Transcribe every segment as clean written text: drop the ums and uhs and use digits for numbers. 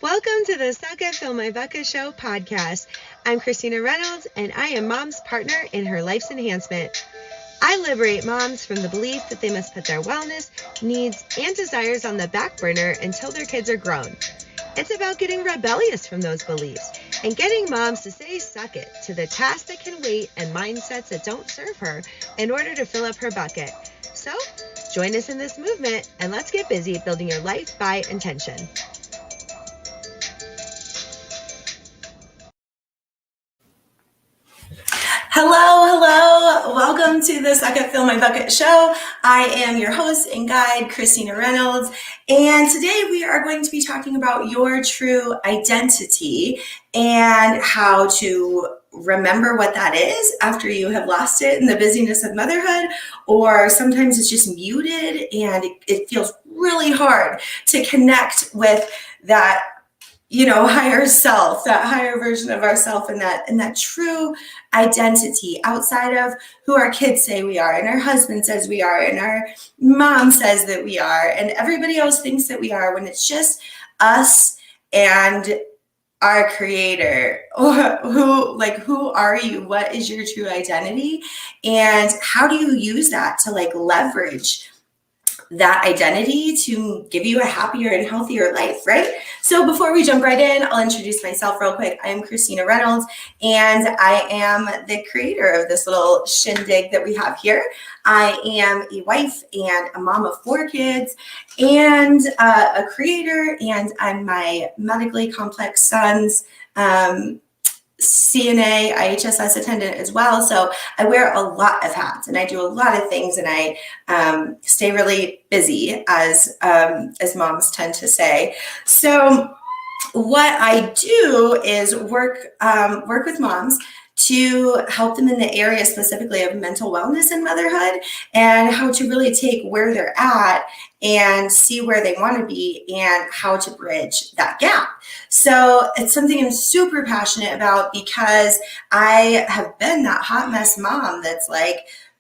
Welcome to the Suck It, Fill My Bucket Show podcast. I'm Christina Reynolds, and I am mom's partner in her life's enhancement. I liberate moms from the belief that they must put their wellness, needs, and desires on the back burner until their kids are grown. It's about getting rebellious from those beliefs and getting moms to say suck it to the tasks that can wait and mindsets that don't serve her in order to fill up her bucket. So, join us in this movement and let's get busy building your life by intention. Hello. Welcome to the Suck It, Fill My Bucket show. I am your host and guide, Christina Reynolds, and today we are going to be talking about your true identity and how to remember what that is after you have lost it in the busyness of motherhood, or sometimes it's just muted and it feels really hard to connect with that higher self, that higher version of ourself, and that true identity outside of who our kids say we are, and our husband says we are, and our mom says that we are, and everybody else thinks that we are, when it's just us and our creator. Who are you? What is your true identity? And how do you use that to leverage that identity to give you a happier and healthier life, right? So before we jump right in, I'll introduce myself real quick. I am Christina Reynolds, and I am the creator of this little shindig that we have here. I am a wife and a mom of 4 kids and a creator, and I'm my medically complex son's CNA, IHSS attendant as well. So I wear a lot of hats and I do a lot of things, and I stay really busy, as moms tend to say. So what I do is work with moms to help them in the area specifically of mental wellness and motherhood, and how to really take where they're at and see where they want to be and how to bridge that gap. So it's something I'm super passionate about, because I have been that hot mess mom that's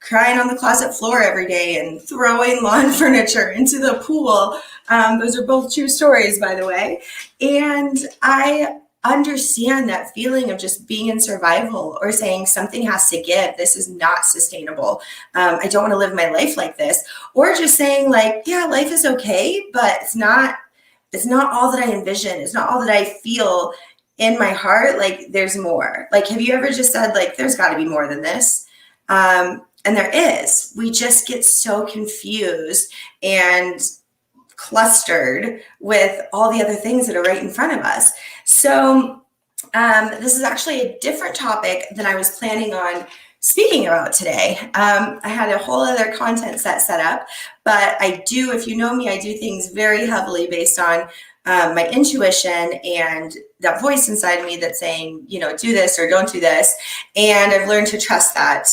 crying on the closet floor every day and throwing lawn furniture into the pool. Those are both true stories, by the way. And I understand that feeling of just being in survival, or saying something has to give. This is not sustainable. I don't want to live my life like this. Or just saying yeah, life is okay, but it's not all that I envision. It's not all that I feel in my heart. There's more. Have you ever just said there's got to be more than this? And there is. We just get so confused and clustered with all the other things that are right in front of us. So this is actually a different topic than I was planning on speaking about today. I had a whole other content set up, but if you know me, I do things very heavily based on my intuition and that voice inside of me that's saying, do this or don't do this. And I've learned to trust that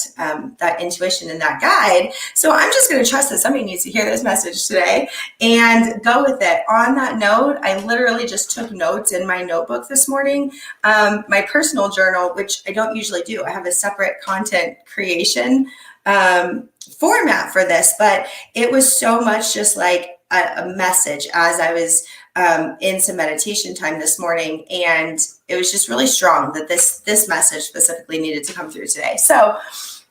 intuition and that guide. So I'm just going to trust that somebody needs to hear this message today and go with it. On that note, I literally just took notes in my notebook this morning, my personal journal, which I don't usually do. I have a separate content creation format for this, but it was so much just a message as I was in some meditation time this morning, and it was just really strong that this message specifically needed to come through today. So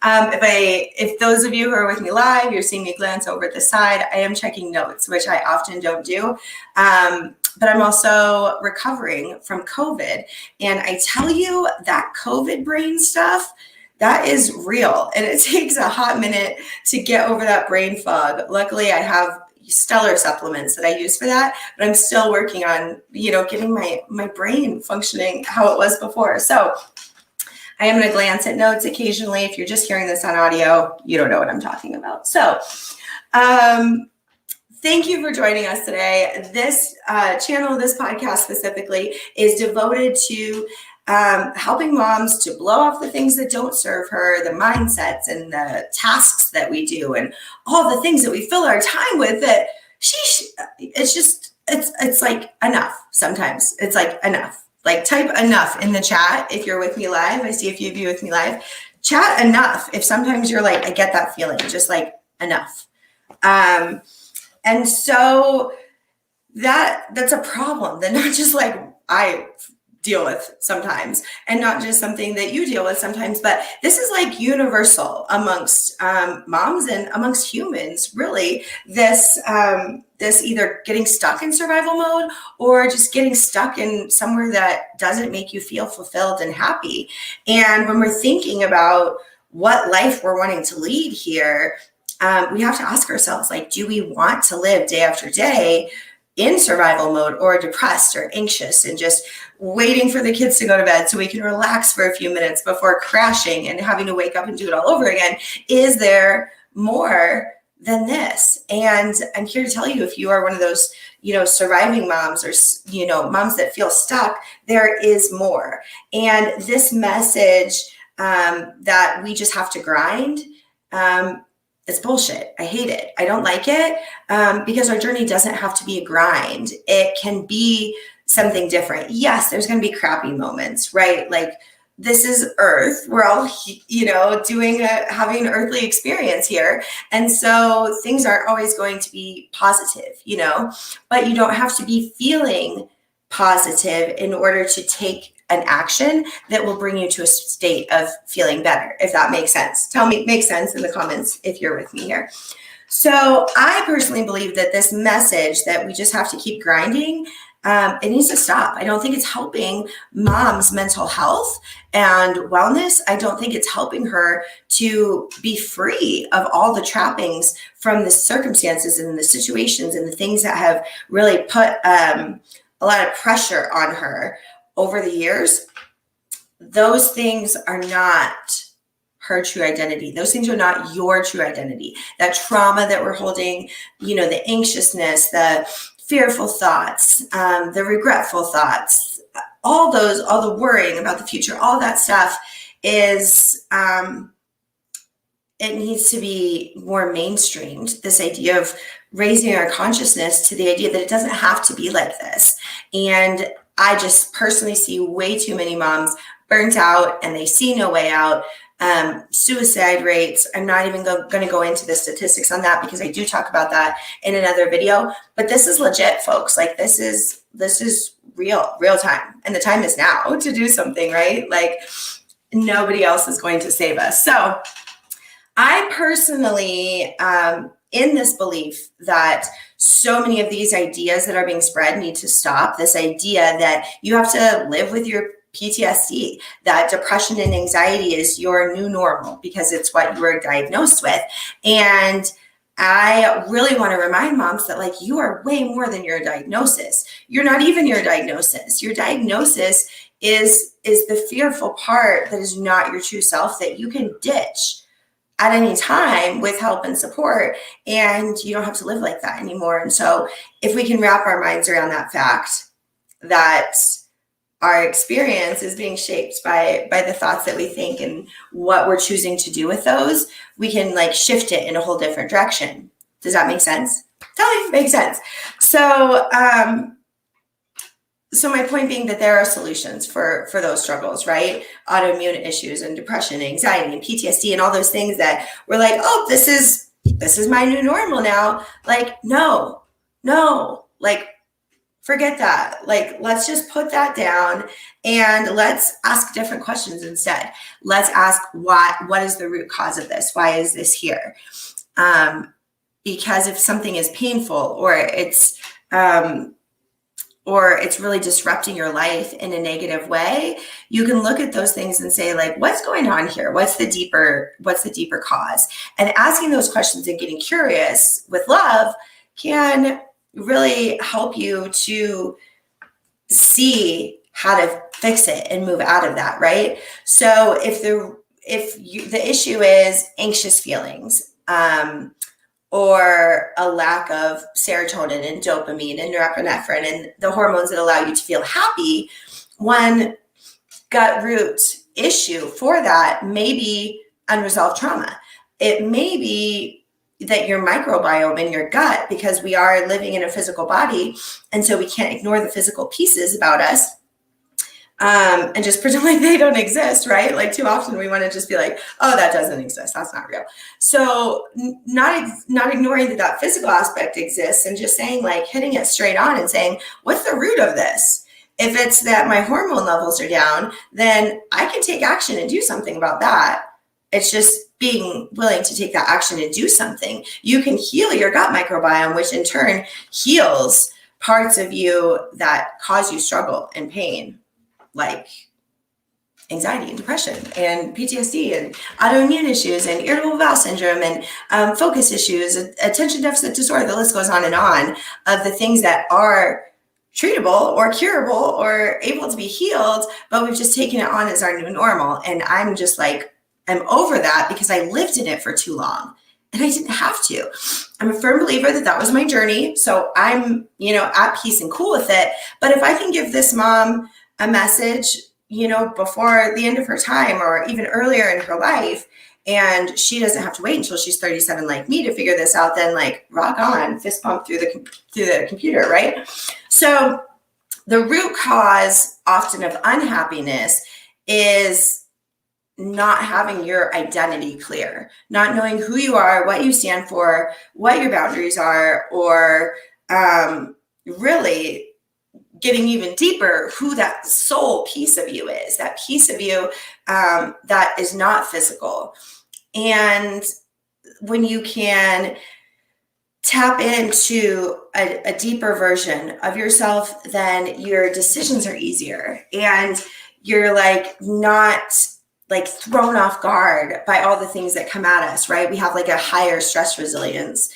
if those of you who are with me live, you're seeing me glance over at the side, I am checking notes, which I often don't do. But I'm also recovering from COVID, and I tell you, that COVID brain stuff, that is real, and it takes a hot minute to get over that brain fog. Luckily, I have stellar supplements that I use for that, but I'm still working on, getting my brain functioning how it was before. So I am going to glance at notes occasionally. If you're just hearing this on audio, you don't know what I'm talking about. So thank you for joining us today. This channel, this podcast specifically, is devoted to helping moms to blow off the things that don't serve her, the mindsets and the tasks that we do, and all the things that we fill our time with, that it's enough. Sometimes it's enough. Type enough in the chat if you're with me live. I see a few of you with me live. Chat enough if sometimes you're I get that feeling, just enough. And so that's a problem that not just like I deal with sometimes, and not just something that you deal with sometimes, but this is like universal amongst moms and amongst humans, really. This either getting stuck in survival mode or just getting stuck in somewhere that doesn't make you feel fulfilled and happy. And when we're thinking about what life we're wanting to lead here, we have to ask ourselves, like, do we want to live day after day in survival mode, or depressed or anxious and just waiting for the kids to go to bed so we can relax for a few minutes before crashing and having to wake up and do it all over again? Is there more than this? And I'm here to tell you, if you are one of those, surviving moms, or, moms that feel stuck, there is more. And this message that we just have to grind, it's bullshit. I hate it. I don't like it, because our journey doesn't have to be a grind. It can be something different. Yes, there's going to be crappy moments, right? Like, this is Earth. We're all, having an earthly experience here. And so things aren't always going to be positive, but you don't have to be feeling positive in order to take an action that will bring you to a state of feeling better, if that makes sense. Tell me it makes sense in the comments if you're with me here. So I personally believe that this message that we just have to keep grinding, it needs to stop. I don't think it's helping mom's mental health and wellness. I don't think it's helping her to be free of all the trappings from the circumstances and the situations and the things that have really put a lot of pressure on her over the years. Those things are not her true identity. Those things are not your true identity. That trauma that we're holding, the anxiousness, the fearful thoughts, the regretful thoughts, all the worrying about the future, all that stuff is, it needs to be more mainstreamed. This idea of raising our consciousness to the idea that it doesn't have to be like this. And I just personally see way too many moms burnt out and they see no way out. Suicide rates, I'm not even going to go into the statistics on that, because I do talk about that in another video, but this is legit, folks. Like, this is real time. And the time is now to do something, right? Like, nobody else is going to save us. So I personally, in this belief that so many of these ideas that are being spread need to stop. This idea that you have to live with your PTSD, that depression and anxiety is your new normal because it's what you were diagnosed with. And I really want to remind moms that, like, you are way more than your diagnosis. You're not even your diagnosis. Your diagnosis is the fearful part that is not your true self, that you can ditch at any time with help and support, and you don't have to live like that anymore. And so if we can wrap our minds around that fact, that our experience is being shaped by the thoughts that we think and what we're choosing to do with those, we can like shift it in a whole different direction. Does that make sense? Tell me if it makes sense. So, so my point being that there are solutions for those struggles, right? Autoimmune issues and depression, anxiety and PTSD and all those things that we're like, oh, this is my new normal now. Like, no, like, forget that. Like, let's just put that down and let's ask different questions instead. Let's ask what is the root cause of this? Why is this here? Because if something is painful or it's really disrupting your life in a negative way, you can look at those things and say, like, what's going on here? What's the deeper cause? And asking those questions and getting curious with love can really help you to see how to fix it and move out of that, right? So if the issue is anxious feelings, or a lack of serotonin and dopamine and norepinephrine and the hormones that allow you to feel happy, one gut root issue for that may be unresolved trauma. It may be that your microbiome in your gut, because we are living in a physical body, and so we can't ignore the physical pieces about us, and just pretend like they don't exist, right? Like too often we want to just be like, oh, that doesn't exist. That's not real. So not ignoring that physical aspect exists and just saying, like, hitting it straight on and saying, what's the root of this? If it's that my hormone levels are down, then I can take action and do something about that. It's just being willing to take that action and do something. You can heal your gut microbiome, which in turn heals parts of you that cause you struggle and pain, like anxiety and depression and PTSD and autoimmune issues and irritable bowel syndrome and focus issues, attention deficit disorder. The list goes on of the things that are treatable or curable or able to be healed, but we've just taken it on as our new normal. And I'm just like, I'm over that because I lived in it for too long and I didn't have to. I'm a firm believer that was my journey. So I'm, at peace and cool with it. But if I can give this mom a message, before the end of her time or even earlier in her life, and she doesn't have to wait until she's 37 like me to figure this out, then like rock on, fist pump through the computer, right? So the root cause often of unhappiness is not having your identity clear, not knowing who you are, what you stand for, what your boundaries are, or really getting even deeper who that soul piece of you is, that piece of you that is not physical. And when you can tap into a deeper version of yourself, then your decisions are easier and you're like not like thrown off guard by all the things that come at us, right? We have like a higher stress resilience.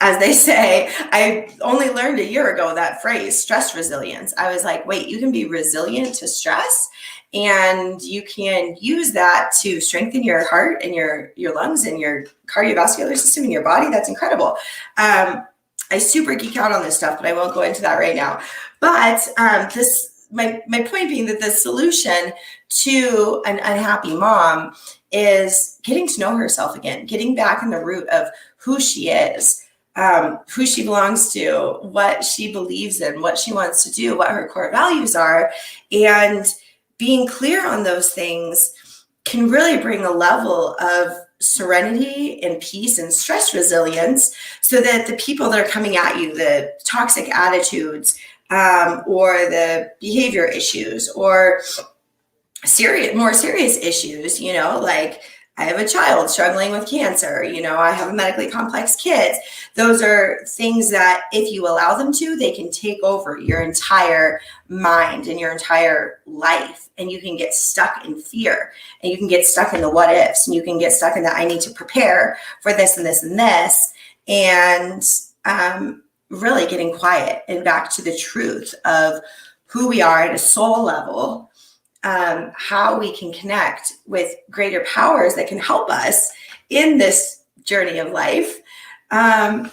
As they say, I only learned a year ago that phrase, stress resilience. I was like, wait, you can be resilient to stress and you can use that to strengthen your heart and your lungs and your cardiovascular system in your body. That's incredible. I super geek out on this stuff, but I won't go into that right now. But my point being that the solution to an unhappy mom is getting to know herself again, getting back in the root of who she is, who she belongs to, what she believes in, what she wants to do, what her core values are. And being clear on those things can really bring a level of serenity and peace and stress resilience so that the people that are coming at you, the toxic attitudes, or the behavior issues or more serious issues, like I have a child struggling with cancer, I have a medically complex kid. Those are things that if you allow them to, they can take over your entire mind and your entire life. And you can get stuck in fear and you can get stuck in the what ifs and you can get stuck in the I need to prepare for this and this and this. And really getting quiet and back to the truth of who we are at a soul level, how we can connect with greater powers that can help us in this journey of life. And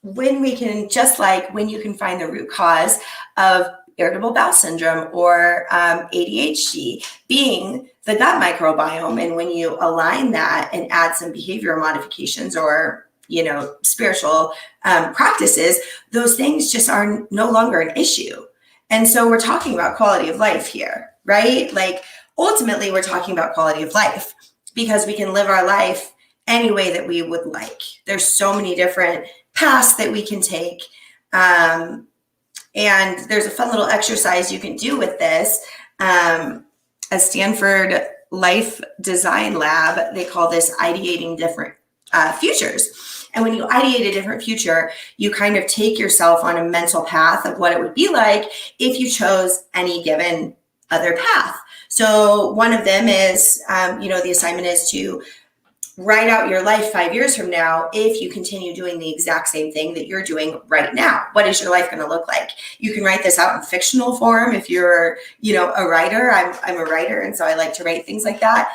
when we can, just like when you can find the root cause of irritable bowel syndrome or ADHD being the gut microbiome, and when you align that and add some behavioral modifications or spiritual practices, those things just are no longer an issue. And so we're talking about quality of life here, right? Like ultimately we're talking about quality of life because we can live our life any way that we would like. There's so many different paths that we can take. And there's a fun little exercise you can do with this. A Stanford Life Design Lab, they call this ideating different futures. And when you ideate a different future, you kind of take yourself on a mental path of what it would be like if you chose any given other path. So one of them is, the assignment is to write out your life 5 years from now if you continue doing the exact same thing that you're doing right now. What is your life going to look like? You can write this out in fictional form if you're, a writer. I'm a writer, and so I like to write things like that.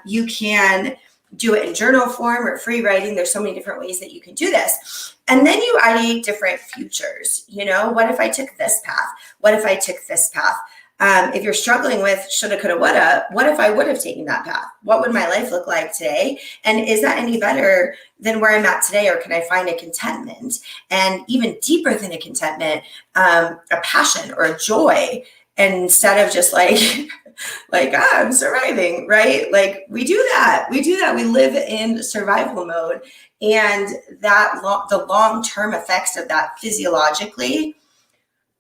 You can do it in journal form or free writing. There's so many different ways that you can do this. And then you ideate different futures. What if I took this path? What if I took this path? If you're struggling with shoulda, coulda, woulda, what if I would have taken that path? What would my life look like today? And is that any better than where I'm at today? Or can I find a contentment, and even deeper than a contentment, a passion or a joy, instead of just like, I'm surviving, right? Like we do that. We live in survival mode, and the long-term effects of that physiologically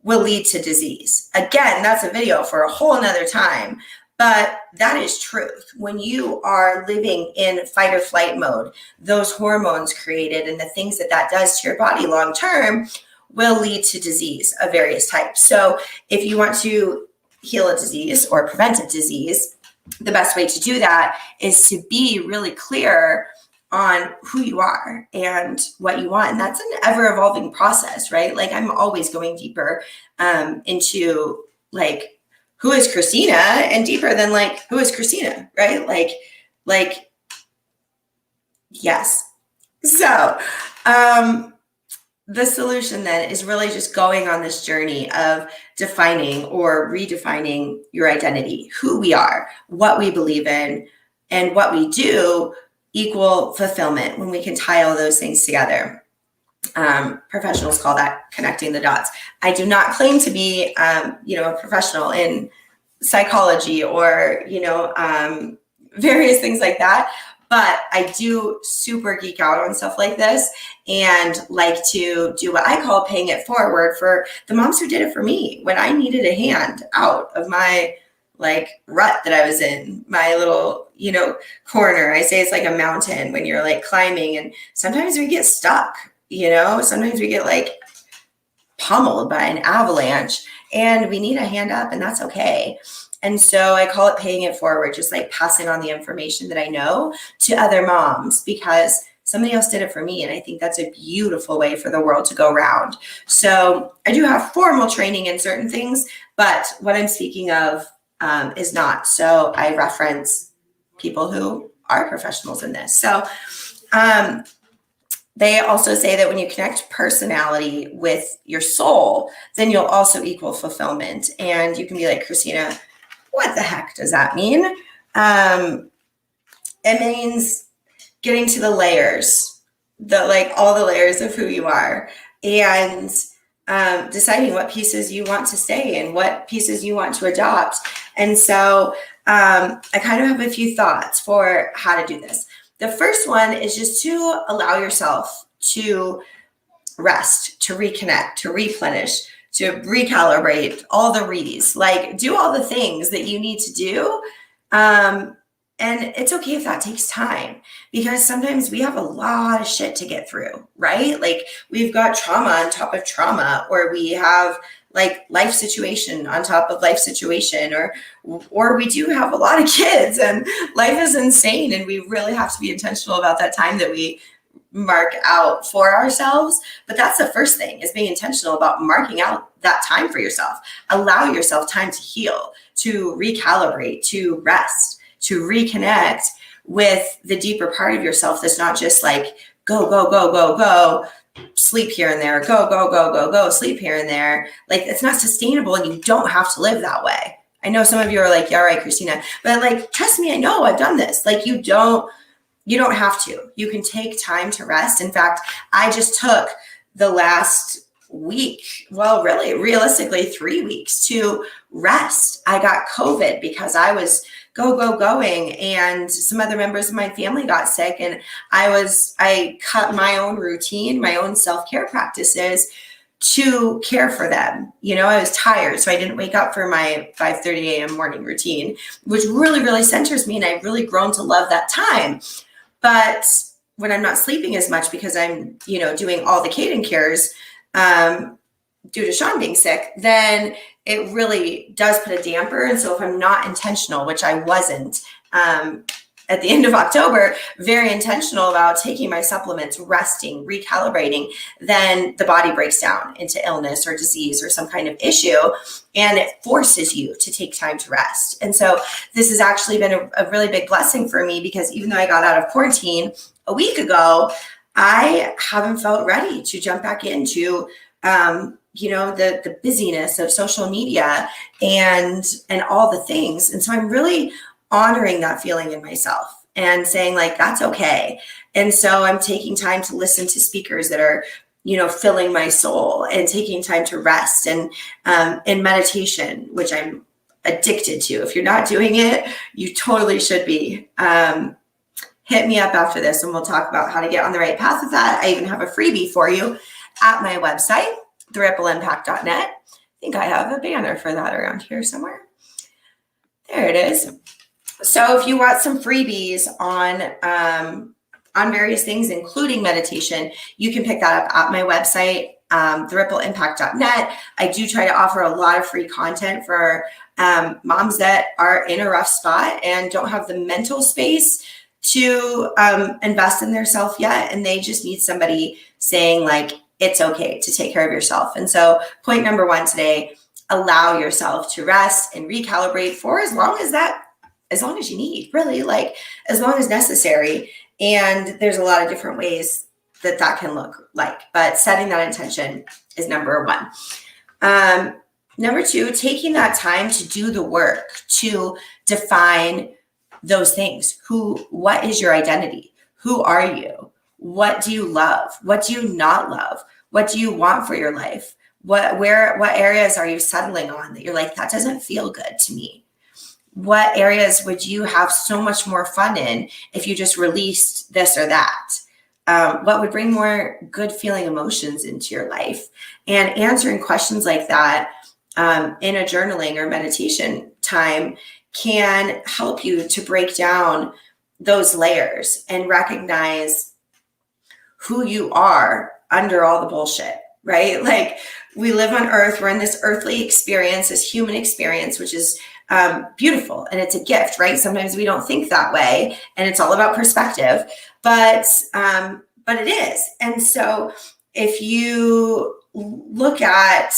will lead to disease. Again, that's a video for a whole nother time, but that is truth. When you are living in fight or flight mode, those hormones created and the things that does to your body long-term will lead to disease of various types. So if you want to heal a disease or prevent a disease, the best way to do that is to be really clear on who you are and what you want. And that's an ever-evolving process, right? Like I'm always going deeper into like, who is Christina, and deeper than like, who is Christina, right? Like, yes. So the solution then is really just going on this journey of defining or redefining your identity, who we are, what we believe in, and what we do equal fulfillment when we can tie all those things together. Professionals call that connecting the dots. I do not claim to be, a professional in psychology or, various things like that. But I do super geek out on stuff like this and like to do what I call paying it forward for the moms who did it for me when I needed a hand out of my rut that I was in, my little, corner. I say it's like a mountain when you're like climbing, and sometimes we get stuck, sometimes we get pummeled by an avalanche and we need a hand up, and that's okay. And so I call it paying it forward, just like passing on the information that I know to other moms because somebody else did it for me. And I think that's a beautiful way for the world to go round. So I do have formal training in certain things, but what I'm speaking of is not. So I reference people who are professionals in this. So they also say that when you connect personality with your soul, then you'll also equal fulfillment. And you can be like, Christina, what the heck does that mean? It means getting to the layers, all the layers of who you are, and deciding what pieces you want to stay and what pieces you want to adopt. And so I kind of have a few thoughts for how to do this. The first one is just to allow yourself to rest, to reconnect, to replenish, to recalibrate, all the re's, do all the things that you need to do. And it's okay if that takes time, because sometimes we have a lot of shit to get through, right? We've got trauma on top of trauma, or we have life situation on top of life situation, or we do have a lot of kids and life is insane. And we really have to be intentional about that time that we mark out for ourselves. But that's the first thing, is being intentional about marking out that time for yourself. Allow yourself time to heal, to recalibrate, to rest, to reconnect with the deeper part of yourself that's not just go, go, go, go, go, sleep here and there, go, go, go, go, go, sleep here and there. It's not sustainable, and you don't have to live that way. I know some of you are yeah, right, Christina, but trust me, I know I've done this. You don't have to. You can take time to rest. In fact, I just took the last week, well, really, realistically 3 weeks to rest. I got COVID because I was going, and some other members of my family got sick, and I cut my own routine, my own self-care practices to care for them. I was tired, so I didn't wake up for my 5:30 a.m. morning routine, which really, really centers me, and I've really grown to love that time. But when I'm not sleeping as much because I'm, doing all the Caden cares due to Sean being sick, then it really does put a damper. And so if I'm not intentional, which I wasn't at the end of October, very intentional about taking my supplements, resting, recalibrating, then the body breaks down into illness or disease or some kind of issue, and it forces you to take time to rest. And so this has actually been a really big blessing for me, because even though I got out of quarantine a week ago, I haven't felt ready to jump back into the busyness of social media and all the things. And so I'm really honoring that feeling in myself and saying like, that's okay. And so I'm taking time to listen to speakers that are, filling my soul, and taking time to rest and in meditation, which I'm addicted to. If you're not doing it, you totally should be. Hit me up after this and we'll talk about how to get on the right path with that. I even have a freebie for you at my website, therippleimpact.net. I think I have a banner for that around here somewhere. There it is. So if you want some freebies on various things, including meditation, you can pick that up at my website, therippleimpact.net. I do try to offer a lot of free content for moms that are in a rough spot and don't have the mental space to invest in their self yet. And they just need somebody saying like, it's okay to take care of yourself. And so point number 1 today, allow yourself to rest and recalibrate for as long as you need, really, like as long as necessary. And there's a lot of different ways that can look like, but setting that intention is number 1. Number 2, taking that time to do the work to define those things. What is your identity? Who are you? What do you love? What do you not love? What do you want for your life? What areas are you settling on that you're like, that doesn't feel good to me? What areas would you have so much more fun in if you just released this or that? What would bring more good feeling emotions into your life? And answering questions like that in a journaling or meditation time can help you to break down those layers and recognize who you are under all the bullshit, right? Like we live on earth, we're in this earthly experience, this human experience, which is beautiful. And it's a gift, right? Sometimes we don't think that way and it's all about perspective, but it is. And so if you look at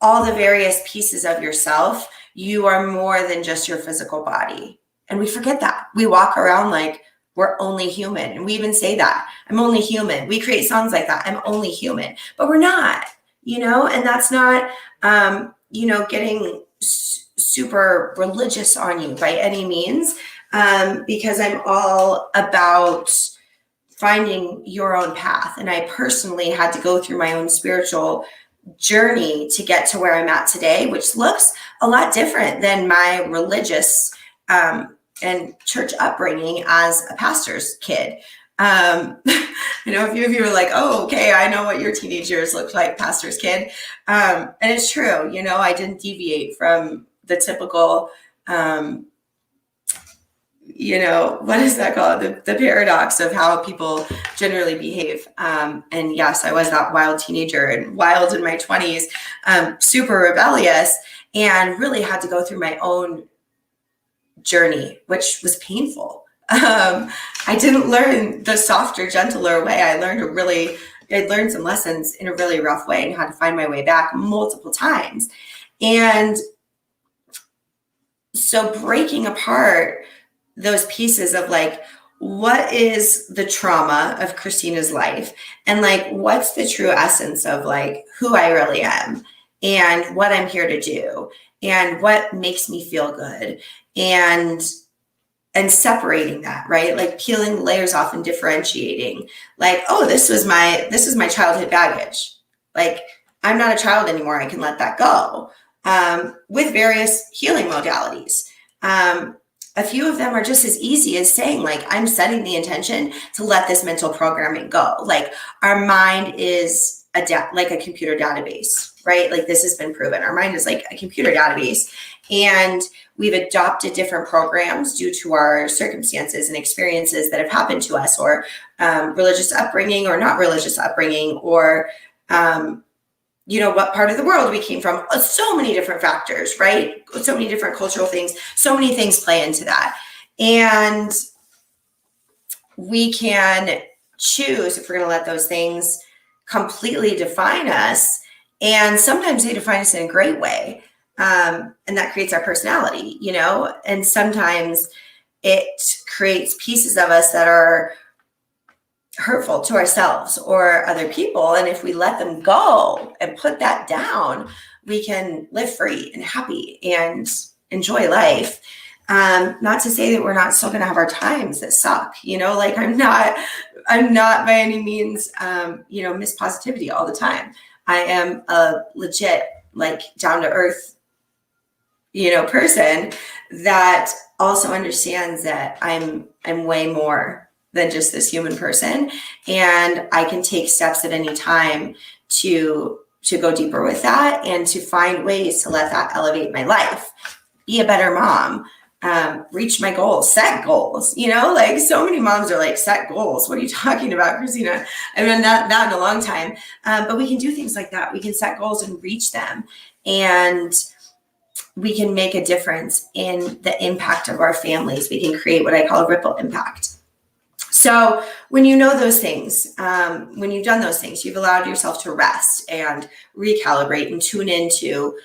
all the various pieces of yourself, you are more than just your physical body. And we forget that. We walk around like we're only human. And we even say that, I'm only human. We create songs like that, I'm only human, but we're not, and that's not, getting super religious on you by any means, because I'm all about finding your own path. And I personally had to go through my own spiritual journey to get to where I'm at today, which looks a lot different than my religious and church upbringing as a pastor's kid. A few of you are like, oh, okay, I know what your teenage years looked like, pastor's kid. And it's true, I didn't deviate from the typical, what is that called? The paradox of how people generally behave. And yes, I was that wild teenager and wild in my 20s, super rebellious, and really had to go through my own journey, which was painful. I didn't learn the softer, gentler way. I learned some lessons in a really rough way and had to find my way back multiple times. And so breaking apart those pieces of like, what is the trauma of Christina's life? And like, what's the true essence of like who I really am and what I'm here to do and what makes me feel good, and separating that, right? Like peeling the layers off and differentiating like, oh, this is my childhood baggage. Like I'm not a child anymore. I can let that go, with various healing modalities. A few of them are just as easy as saying like, I'm setting the intention to let this mental programming go. Like our mind is like a computer database, right? Like this has been proven. Our mind is like a computer database, and we've adopted different programs due to our circumstances and experiences that have happened to us, or religious upbringing or not religious upbringing, or what part of the world we came from. So many different factors, right? So many different cultural things. So many things play into that. And we can choose if we're going to let those things completely define us. And sometimes they define us in a great way. And that creates our personality, and sometimes it creates pieces of us that are hurtful to ourselves or other people. And if we let them go and put that down, we can live free and happy and enjoy life. Not to say that we're not still going to have our times that suck, like I'm not by any means, miss positivity all the time. I am a legit, like down to earth, person that also understands that I'm way more than just this human person. And I can take steps at any time to go deeper with that and to find ways to let that elevate my life, be a better mom, reach my goals, set goals, like so many moms are like, set goals. What are you talking about, Christina? I mean, not in a long time. But we can do things like that. We can set goals and reach them. And we can make a difference in the impact of our families. We can create what I call a ripple impact. So when you know those things, when you've done those things, you've allowed yourself to rest and recalibrate and tune into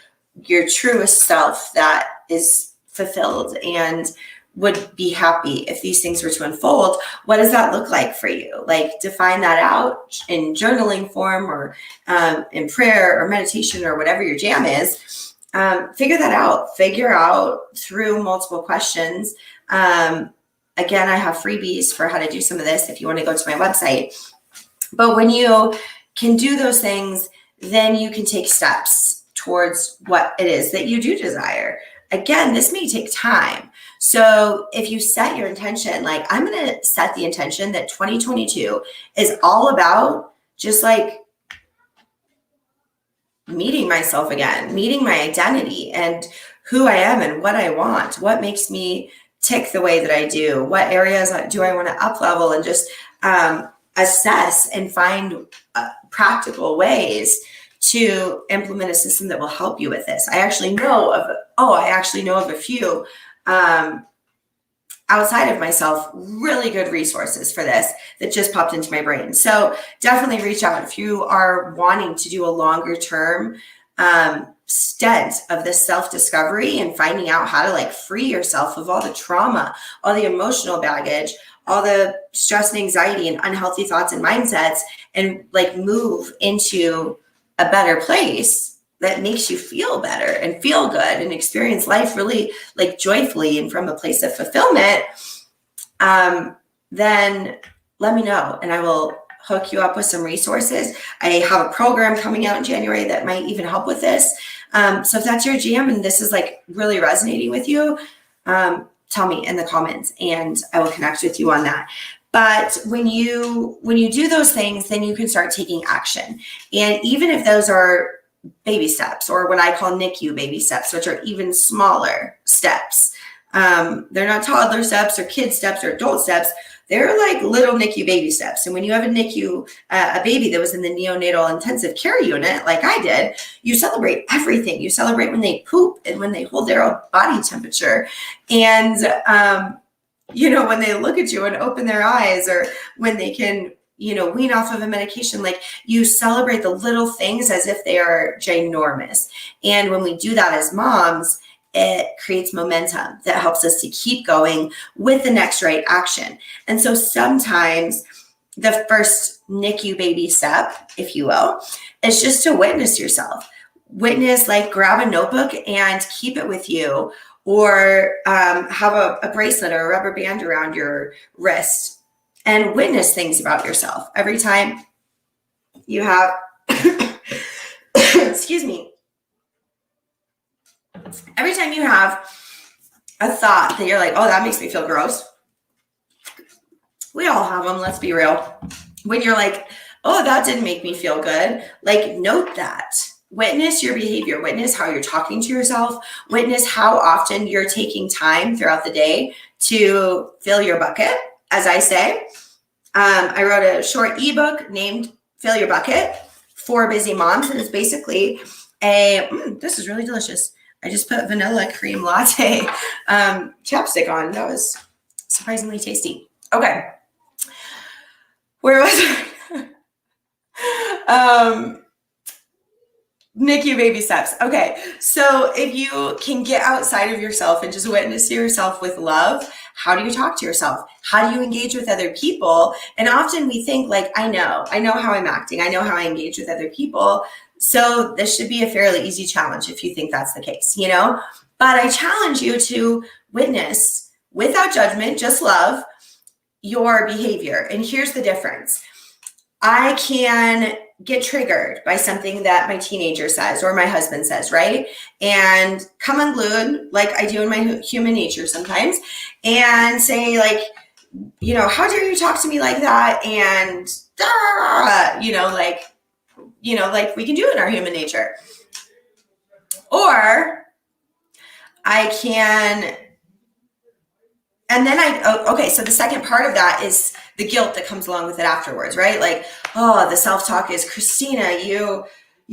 your truest self that is fulfilled and would be happy if these things were to unfold. What does that look like for you? Like define that out in journaling form or in prayer or meditation or whatever your jam is. Figure that out. Figure out through multiple questions. Again, I have freebies for how to do some of this if you want to go to my website. But when you can do those things, then you can take steps towards what it is that you do desire. Again, this may take time. So if you set your intention, like I'm going to set the intention that 2022 is all about just like meeting myself again, meeting my identity and who I am and what I want, what makes me tick the way that I do, what areas do I want to up level, and just assess and find practical ways to implement a system that will help you with this. I actually know of a few outside of myself, really good resources for this that just popped into my brain. So definitely reach out if you are wanting to do a longer term stint of this self-discovery and finding out how to like free yourself of all the trauma, all the emotional baggage, all the stress and anxiety and unhealthy thoughts and mindsets, and like move into a better place that makes you feel better and feel good and experience life really like joyfully and from a place of fulfillment, then let me know and I will hook you up with some resources. I have a program coming out in January that might even help with this. So if that's your jam and this is like really resonating with you, tell me in the comments and I will connect with you on that. But when you do those things, then you can start taking action. And even if those are baby steps, or what I call NICU baby steps, which are even smaller steps, they're not toddler steps or kid steps or adult steps. They're like little NICU baby steps. And when you have a NICU, a baby that was in the neonatal intensive care unit, like I did, you celebrate everything. You celebrate when they poop and when they hold their own body temperature. And, when they look at you and open their eyes, or when they can, wean off of a medication, like you celebrate the little things as if they are ginormous. And when we do that as moms, it creates momentum that helps us to keep going with the next right action. And so sometimes the first NICU baby step, if you will, is just to witness yourself. Witness, like grab a notebook and keep it with you, or have a bracelet or a rubber band around your wrist and witness things about yourself. Every time you have, excuse me, every time you have a thought that you're like, oh, that makes me feel gross. We all have them, let's be real. When you're like, oh, that didn't make me feel good, like note that. Witness your behavior, witness how you're talking to yourself, witness how often you're taking time throughout the day to fill your bucket, as I say. I wrote a short ebook named Fill Your Bucket for busy moms. And it's basically this is really delicious. I just put vanilla cream latte chapstick on. That was surprisingly tasty. Okay. Where was I? NICU baby steps. Okay. So if you can get outside of yourself and just witness yourself with love, How do you talk to yourself? How do you engage with other people? And often we think like, I know how I'm acting. I know how I engage with other people. So this should be a fairly easy challenge if you think that's the case, you know? But I challenge you to witness without judgment, just love your behavior. And here's the difference. I can get triggered by something that my teenager says or my husband says, right? And come unglued like I do in my human nature sometimes and say like, you know, how dare you talk to me like that? And, like we can do it in our human nature. Or I can, and then okay, so the second part of that is the guilt that comes along with it afterwards, right? Like, oh, the self-talk is, Christina, you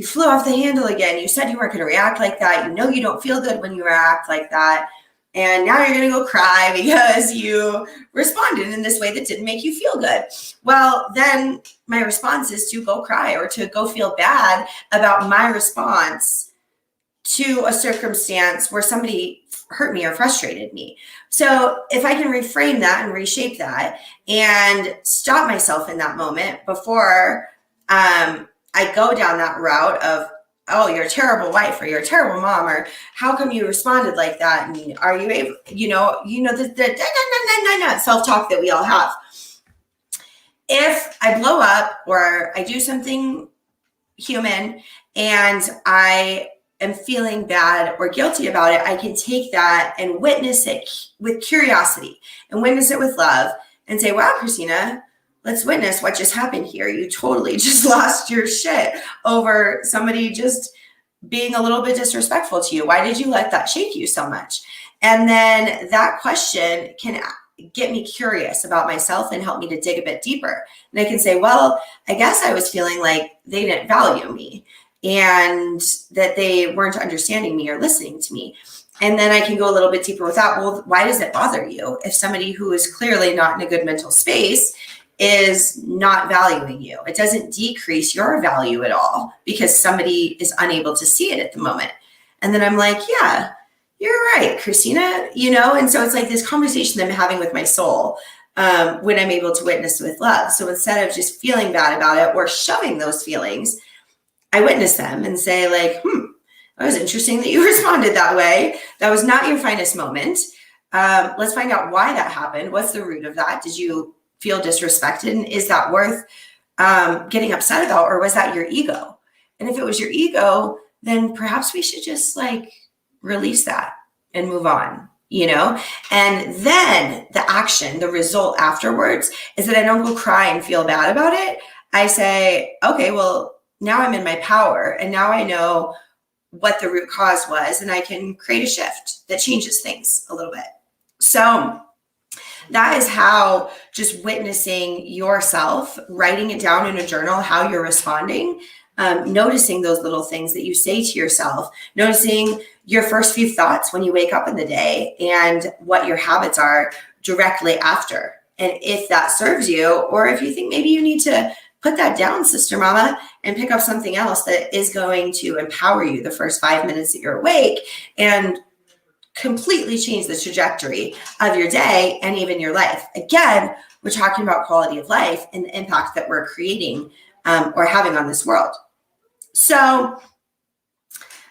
flew off the handle again. You said you weren't going to react like that. You know you don't feel good when you react like that. And now you're going to go cry because you responded in this way that didn't make you feel good. Well, then my response is to go cry or to go feel bad about my response to a circumstance where somebody hurt me or frustrated me. So if I can reframe that and reshape that and stop myself in that moment before I go down that route of, oh, you're a terrible wife or you're a terrible mom, or how come you responded like that? And are you able, the self-talk that we all have. If I blow up or I do something human and I am feeling bad or guilty about it, I can take that and witness it with curiosity and witness it with love and say, wow, Christina, let's witness what just happened here. You totally just lost your shit over somebody just being a little bit disrespectful to you. Why did you let that shake you so much? And then that question can get me curious about myself and help me to dig a bit deeper. And I can say, well, I guess I was feeling like they didn't value me and that they weren't understanding me or listening to me. And then I can go a little bit deeper with that. Well, why does it bother you if somebody who is clearly not in a good mental space is not valuing you? It doesn't decrease your value at all because somebody is unable to see it at the moment. And then I'm like, yeah, you're right, Christina, and so it's like this conversation that I'm having with my soul when I'm able to witness with love. So instead of just feeling bad about it or shoving those feelings, I witness them and say like, that was interesting that you responded that way. That was not your finest moment. Let's find out why that happened. What's the root of that? Did you feel disrespected? And is that worth getting upset about, or was that your ego? And if it was your ego, then perhaps we should just like release that and move on, And then the action, the result afterwards is that I don't go cry and feel bad about it. I say, okay, well, now I'm in my power and now I know what the root cause was and I can create a shift that changes things a little bit. So that is how just witnessing yourself, writing it down in a journal, how you're responding, noticing those little things that you say to yourself, noticing your first few thoughts when you wake up in the day and what your habits are directly after. And if that serves you, or if you think maybe you need to put that down, sister mama, and pick up something else that is going to empower you the first 5 minutes that you're awake and completely change the trajectory of your day and even your life. Again, we're talking about quality of life and the impact that we're creating or having on this world. So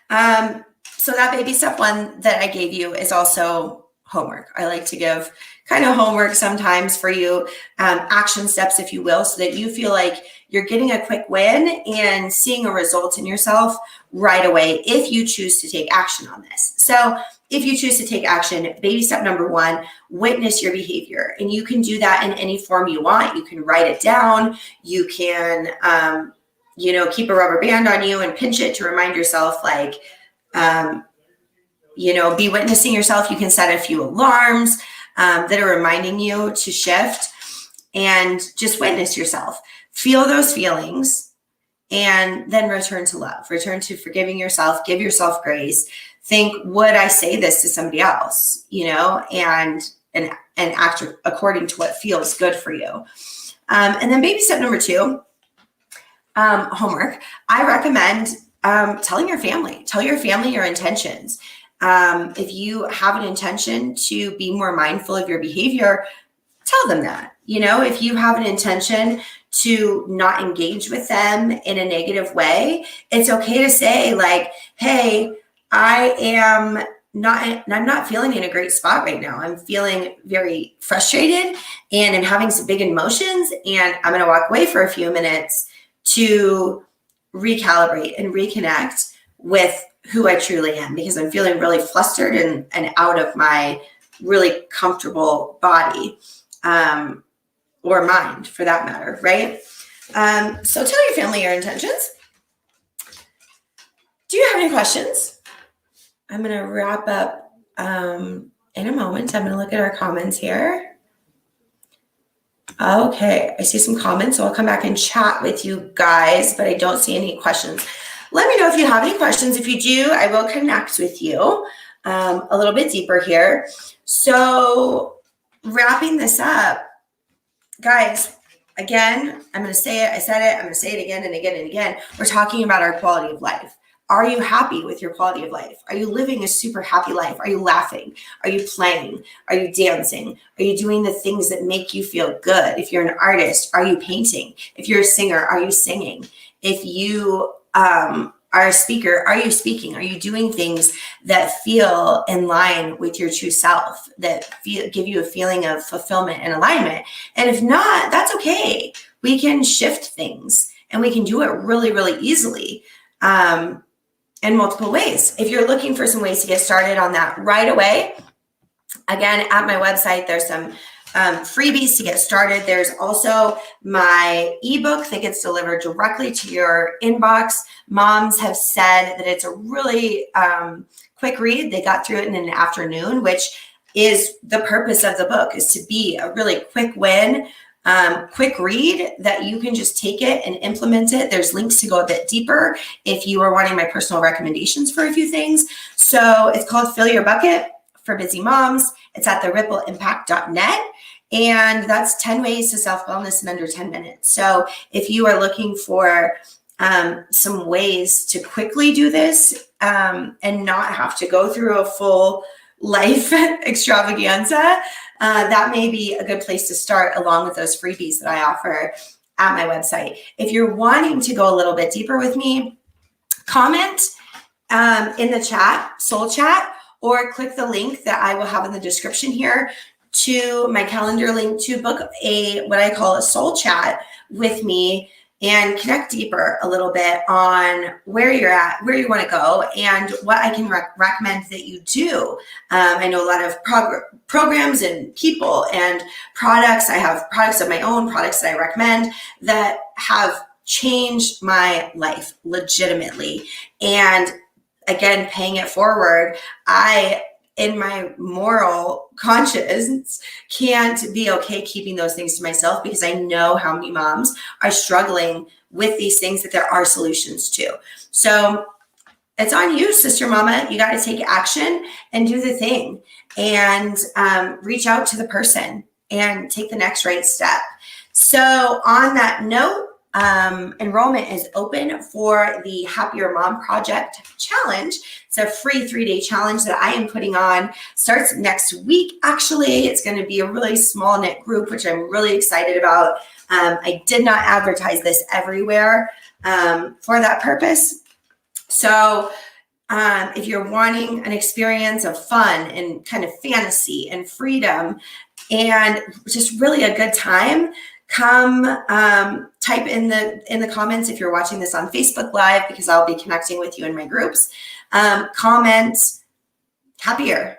that baby step one that I gave you is also homework. I like to give kind of homework sometimes for you, action steps, if you will, so that you feel like you're getting a quick win and seeing a result in yourself right away if you choose to take action on this. So if you choose to take action, baby step number one, witness your behavior. And you can do that in any form you want. You can write it down. You can, keep a rubber band on you and pinch it to remind yourself, like, be witnessing yourself. You can set a few alarms that are reminding you to shift and just witness yourself. Feel those feelings and then return to love. Return to forgiving yourself. Give yourself grace. Think, would I say this to somebody else? And act according to what feels good for you. And then baby step number two, homework. I recommend telling your family. Tell your family your intentions. If you have an intention to be more mindful of your behavior, tell them that. If you have an intention to not engage with them in a negative way, it's okay to say like, hey, I'm not feeling in a great spot right now. I'm feeling very frustrated and I'm having some big emotions, and I'm going to walk away for a few minutes to recalibrate and reconnect with who I truly am, because I'm feeling really flustered and out of my really comfortable body, or mind for that matter, right? So tell your family your intentions. Do you have any questions? I'm going to wrap up in a moment. I'm going to look at our comments here. Okay, I see some comments, so I'll come back and chat with you guys, but I don't see any questions. Let me know if you have any questions. If you do, I will connect with you a little bit deeper here. So wrapping this up, guys, again, I'm going to say it. I said it. I'm going to say it again and again and again. We're talking about our quality of life. Are you happy with your quality of life? Are you living a super happy life? Are you laughing? Are you playing? Are you dancing? Are you doing the things that make you feel good? If you're an artist, are you painting? If you're a singer, are you singing? If you are a speaker, are you speaking? Are you doing things that feel in line with your true self, that give you a feeling of fulfillment and alignment? And if not, that's okay. We can shift things and we can do it really, really easily. In multiple ways. If you're looking for some ways to get started on that right away, again, at my website, there's some freebies to get started. There's also my ebook that gets delivered directly to your inbox. Moms have said that it's a really quick read. They got through it in an afternoon, which is the purpose of the book, is to be a really quick win, quick read that you can just take it and implement it. There's links to go a bit deeper if you are wanting my personal recommendations for a few things. So it's called Fill Your Bucket for Busy Moms. It's at therippleimpact.net. And that's 10 ways to self-wellness in under 10 minutes. So if you are looking for some ways to quickly do this and not have to go through a full life extravaganza, that may be a good place to start, along with those freebies that I offer at my website. If you're wanting to go a little bit deeper with me, comment in the chat, soul chat, or click the link that I will have in the description here to my calendar link to book what I call a soul chat with me and connect deeper a little bit on where you're at, where you want to go, and what I can recommend that you do. I know a lot of programs and people and products. I have products of my own, products that I recommend that have changed my life legitimately. And again, paying it forward, in my moral conscience, can't be okay keeping those things to myself, because I know how many moms are struggling with these things that there are solutions to. So it's on you, sister mama. You got to take action and do the thing, and reach out to the person and take the next right step. So on that note, enrollment is open for the Happier Mom Project Challenge. It's a free 3-day challenge that I am putting on. Starts next week, actually. It's going to be a really small knit group, which I'm really excited about. I did not advertise this everywhere for that purpose. So if you're wanting an experience of fun and kind of fantasy and freedom and just really a good time, come type in the comments if you're watching this on Facebook Live, because I'll be connecting with you in my groups. Comment happier,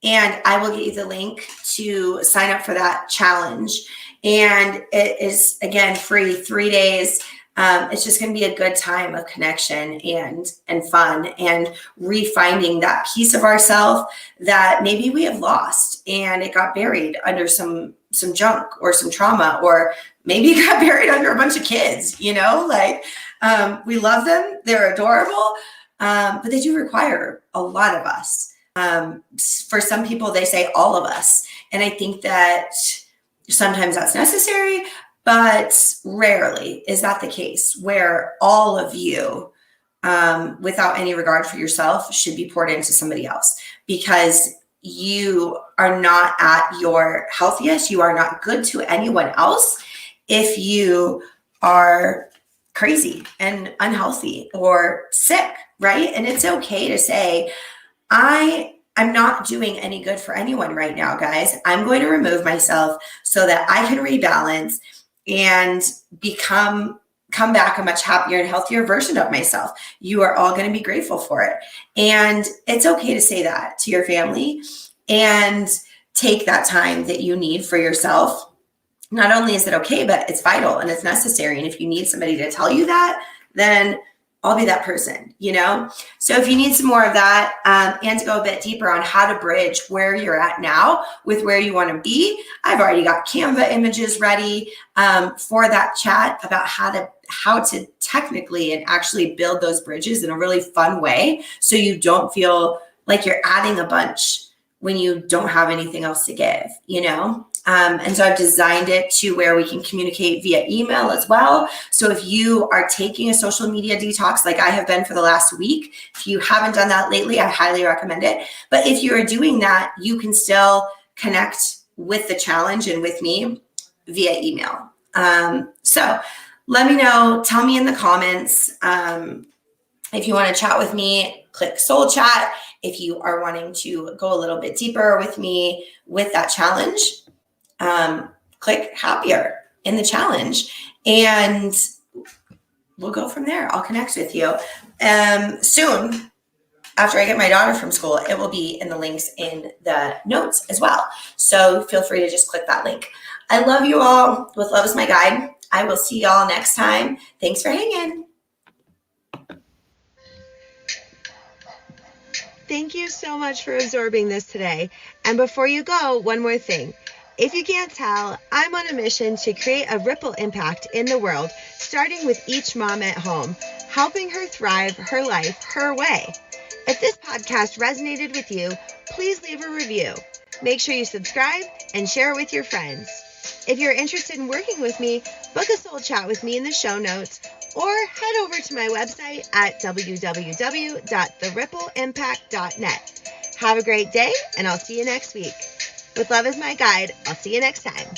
and I will get you the link to sign up for that challenge. And it is, again, free, 3 days. It's just going to be a good time of connection and fun, and refinding that piece of ourselves that maybe we have lost and it got buried under some junk or some trauma, or maybe it got buried under a bunch of kids, we love them. They're adorable, but they do require a lot of us. For some people, they say all of us. And I think that sometimes that's necessary, but rarely is that the case where all of you without any regard for yourself should be poured into somebody else, because you are not at your healthiest. You are not good to anyone else if you are crazy and unhealthy or sick, right? And it's okay to say, I'm not doing any good for anyone right now, guys. I'm going to remove myself so that I can rebalance and come back a much happier and healthier version of myself. You are all going to be grateful for it. And it's okay to say that to your family and take that time that you need for yourself. Not only is it okay, but it's vital and it's necessary. And if you need somebody to tell you that, then I'll be that person, you know? So if you need some more of that and to go a bit deeper on how to bridge where you're at now with where you want to be, I've already got Canva images ready for that chat about how to technically and actually build those bridges in a really fun way, so you don't feel like you're adding a bunch when you don't have anything else to give, you know? And so I've designed it to where we can communicate via email as well. So if you are taking a social media detox like I have been for the last week, if you haven't done that lately, I highly recommend it. But if you are doing that, you can still connect with the challenge and with me via email. So let me know, tell me in the comments. If you want to chat with me, click Soul Chat. If you are wanting to go a little bit deeper with me with that challenge, click Happier in the challenge, and we'll go from there. I'll connect with you. Soon, after I get my daughter from school, it will be in the links in the notes as well. So feel free to just click that link. I love you all. With love is my guide. I will see y'all next time. Thanks for hanging. Thank you so much for absorbing this today. And before you go, one more thing. If you can't tell, I'm on a mission to create a ripple impact in the world, starting with each mom at home, helping her thrive her life her way. If this podcast resonated with you, please leave a review. Make sure you subscribe and share it with your friends. If you're interested in working with me, book a soul chat with me in the show notes, or head over to my website at www.therippleimpact.net. Have a great day, and I'll see you next week. With love as my guide, I'll see you next time.